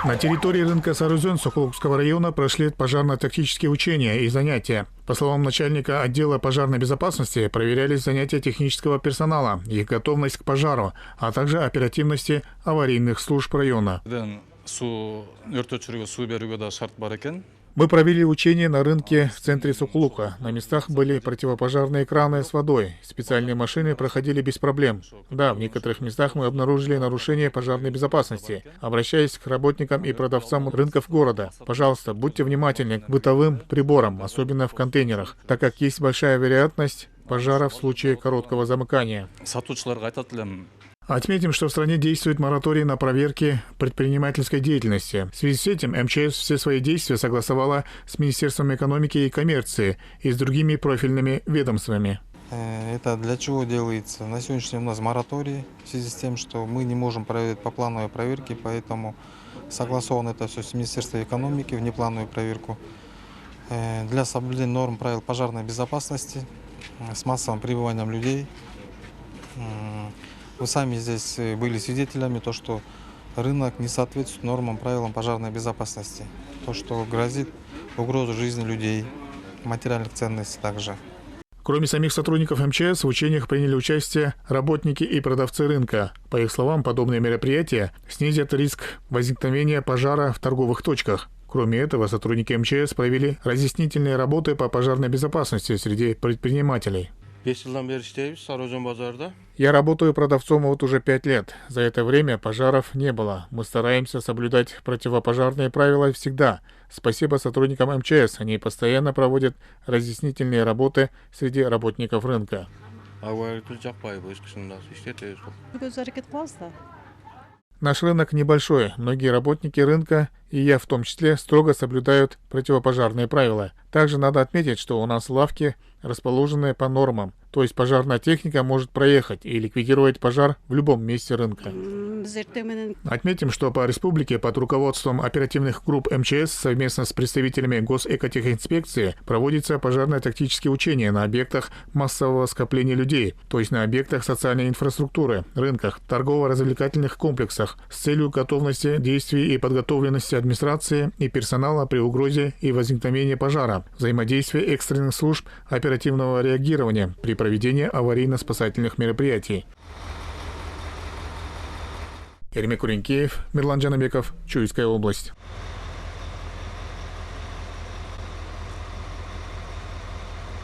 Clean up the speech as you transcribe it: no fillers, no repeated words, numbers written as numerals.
На территории рынка Сарузен Сокулукского района прошли пожарно-тактические учения и занятия. По словам начальника отдела пожарной безопасности, проверялись занятия технического персонала, их готовность к пожару, а также оперативности аварийных служб района. Мы провели учения на рынке в центре Сокулука. На местах были противопожарные краны с водой. Специальные машины проходили без проблем. Да, в некоторых местах мы обнаружили нарушение пожарной безопасности. Обращаясь к работникам и продавцам рынков города, пожалуйста, будьте внимательны к бытовым приборам, особенно в контейнерах, так как есть большая вероятность пожара в случае короткого замыкания. Отметим, что в стране действует мораторий на проверки предпринимательской деятельности. В связи с этим МЧС все свои действия согласовала с Министерством экономики и коммерции и с другими профильными ведомствами. Это для чего делается? На сегодняшний день у нас мораторий в связи с тем, что мы не можем проводить поплановые проверки, поэтому согласовано это все с Министерством экономики, внеплановую проверку. Для соблюдения норм правил пожарной безопасности с массовым пребыванием людей. Вы сами здесь были свидетелями, то, что рынок не соответствует нормам, правилам пожарной безопасности. То, что грозит угрозу жизни людей, материальных ценностей также. Кроме самих сотрудников МЧС, в учениях приняли участие работники и продавцы рынка. По их словам, подобные мероприятия снизят риск возникновения пожара в торговых точках. Кроме этого, сотрудники МЧС провели разъяснительные работы по пожарной безопасности среди предпринимателей. Я работаю продавцом вот уже 5 лет. За это время пожаров не было. Мы стараемся соблюдать противопожарные правила всегда. Спасибо сотрудникам МЧС. Они постоянно проводят разъяснительные работы среди работников рынка. Наш рынок небольшой. Многие работники рынка, и я в том числе, строго соблюдают противопожарные правила. Также надо отметить, что у нас лавки расположены по нормам. То есть пожарная техника может проехать и ликвидировать пожар в любом месте рынка. Отметим, что по республике под руководством оперативных групп МЧС совместно с представителями Госэкотехинспекции проводятся пожарно-тактические учения на объектах массового скопления людей, то есть на объектах социальной инфраструктуры, рынках, торгово-развлекательных комплексах с целью готовности действий и подготовленности администрации и персонала при угрозе и возникновении пожара, взаимодействие экстренных служб оперативного реагирования при проведении аварийно-спасательных мероприятий. Ермек Куренкеев, Мирлан Джанабеков, Чуйская область.